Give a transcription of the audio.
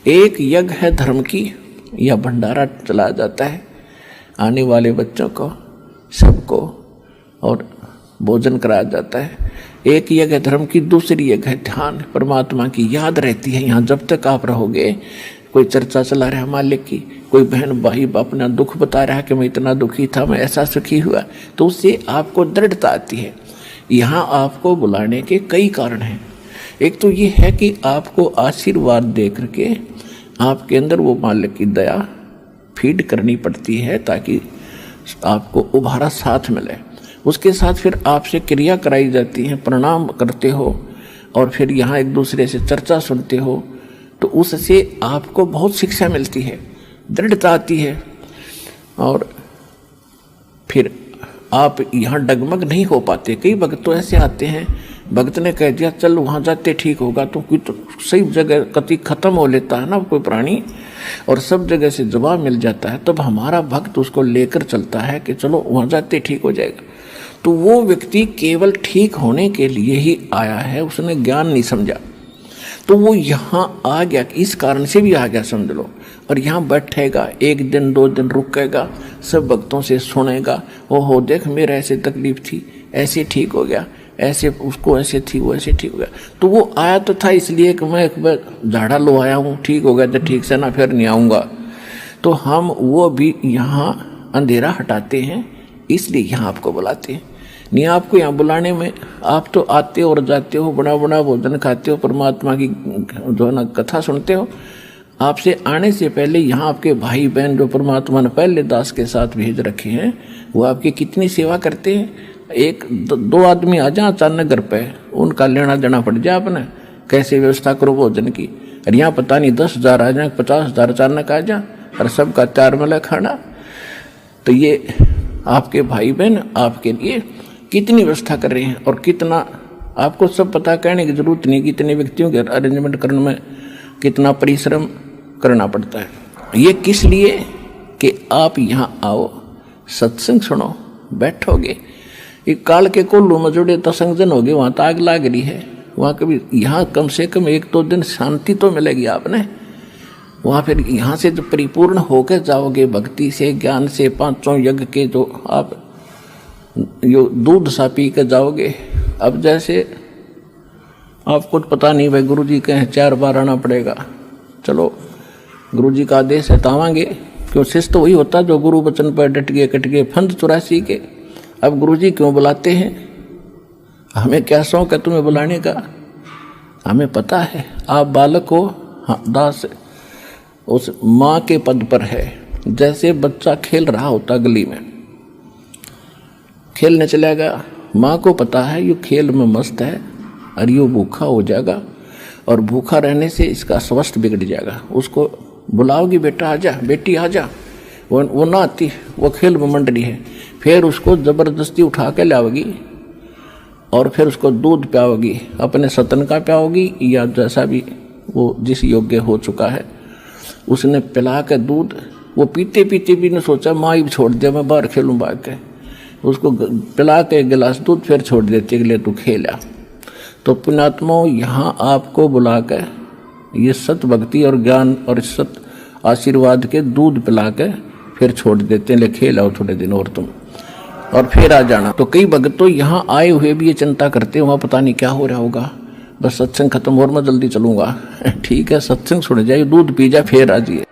एक यज्ञ है धर्म की, या भंडारा चलाया जाता है आने वाले बच्चों को सबको और भोजन कराया जाता है। एक यज्ञ है धर्म की, दूसरी यज्ञ है ध्यान परमात्मा की याद रहती है। यहाँ जब तक आप रहोगे, कोई चर्चा चला रहा है मालिक की, कोई बहन भाई अपना दुख बता रहा है कि मैं इतना दुखी था, मैं ऐसा सुखी हुआ, तो उससे आपको दृढ़ता आती है। यहाँ आपको बुलाने के कई कारण हैं। एक तो ये है कि आपको आशीर्वाद दे करके आपके अंदर वो मालिक की दया फीड करनी पड़ती है ताकि आपको उभारा साथ मिले। उसके साथ फिर आपसे क्रिया कराई जाती है, प्रणाम करते हो और फिर यहाँ एक दूसरे से चर्चा सुनते हो, तो उससे आपको बहुत शिक्षा मिलती है, दृढ़ता आती है। और फिर आप यहाँ डगमग नहीं हो पाते। कई भक्त तो ऐसे आते हैं, भक्त ने कह दिया चल वहाँ जाते ठीक होगा, तो कोई तो सही जगह कति खत्म हो लेता है ना कोई प्राणी, और सब जगह से जवाब मिल जाता है, तब हमारा भक्त उसको लेकर चलता है कि चलो वहाँ जाते ठीक हो जाएगा। तो वो व्यक्ति केवल ठीक होने के लिए ही आया है, उसने ज्ञान नहीं समझा, तो वो यहाँ आ गया, इस कारण से भी आ गया समझ लो। और यहाँ बैठेगा, एक दिन 2 दिन रुकेगा, सब भक्तों से सुनेगा, ओहो देख मेरा ऐसे तकलीफ थी, ऐसे ठीक हो गया, ऐसे उसको ऐसे थी, वो ऐसे ठीक हो गया। तो वो आया तो था इसलिए कि मैं एक बार झाड़ा लो आया हूँ, ठीक हो गया तो ठीक से ना फिर नहीं आऊँगा। तो हम वो भी यहाँ अंधेरा हटाते हैं, इसलिए यहाँ आपको बुलाते हैं। नहीं आपको यहाँ बुलाने में, आप तो आते हो और जाते हो, बड़ा बड़ा भोजन खाते हो, परमात्मा की जो है ना कथा सुनते हो। आपसे आने से पहले यहाँ आपके भाई बहन जो परमात्मा ने पहले दास के साथ भेज रखे हैं, वो आपकी कितनी सेवा करते हैं। 1-2 आदमी आ जाए अचानक घर पे, उनका लेना देना पड़ जाए अपने, कैसे व्यवस्था करो भोजन की। और यहाँ पता नहीं 10,000 आ जाए, 50,000 अचानक आ जाए, और सबका तैयार मिला खाना। तो ये आपके भाई बहन आपके लिए कितनी व्यवस्था कर रहे हैं, और कितना आपको सब पता कहने की जरूरत नहीं, कितने व्यक्तियों के अरेंजमेंट करने में कितना परिश्रम करना पड़ता है। ये किस लिए कि आप यहाँ आओ, सत्संग सुनो, बैठोगे, एक काल के कोल्लू में जुड़े तो संगजन हो गए, वहाँ तो आग लाग रही है, वहाँ कभी यहाँ कम से कम 1-2 दिन शांति तो मिलेगी आपने। वहाँ फिर यहाँ से जब परिपूर्ण होकर जाओगे भक्ति से, ज्ञान से, 5 यज्ञ के जो आप यो दूध सा पी कर जाओगे। अब जैसे आपको पता नहीं भाई गुरु जी कहें 4 बार आना पड़ेगा, चलो गुरु जी का आदेश है तो आवांगे, क्यों शिष्य तो वही होता जो गुरु वचन पर डट गए, कट गए, फंद 84 के। अब गुरु जी क्यों बुलाते हैं, हमें क्या शौक है तुम्हें बुलाने का, हमें पता है आप बालक हो, हाँ दास उस माँ के पद पर है। जैसे बच्चा खेल रहा होता गली में, खेलने चलेगा, माँ को पता है ये खेल में मस्त है और ये भूखा हो जाएगा, और भूखा रहने से इसका स्वास्थ्य बिगड़ जाएगा। उसको बुलाओगी बेटा आजा, बेटी आजा, वो ना आती, वो खेल में मंड रही है, फिर उसको ज़बरदस्ती उठा के लाओगी और फिर उसको दूध पियाओगी, अपने सतन का पियाओगी या जैसा भी वो जिस योग्य हो चुका है उसने पिला के दूध, वो पीते पीते भी ने सोचा माँ ही छोड़ दिया, मैं बाहर खेलूँ भाग के, उसको पिला के गिलास दूध फिर छोड़ देती, अगले तू खेला। तो पुण्यात्माओं यहाँ आपको बुला कर ये सत भक्ति और ज्ञान और सत आशीर्वाद के दूध पिला के फिर छोड़ देते हैं, ले खेल आओ थोड़े दिन और तुम, और फिर आ जाना। तो कई भक्त तो यहाँ आए हुए भी ये चिंता करते हैं वहाँ पता नहीं क्या हो रहा होगा, बस सत्संग खत्म और मैं जल्दी चलूँगा। ठीक है, सत्संग सुन जाए, दूध पी जाए, फिर आ जाइए।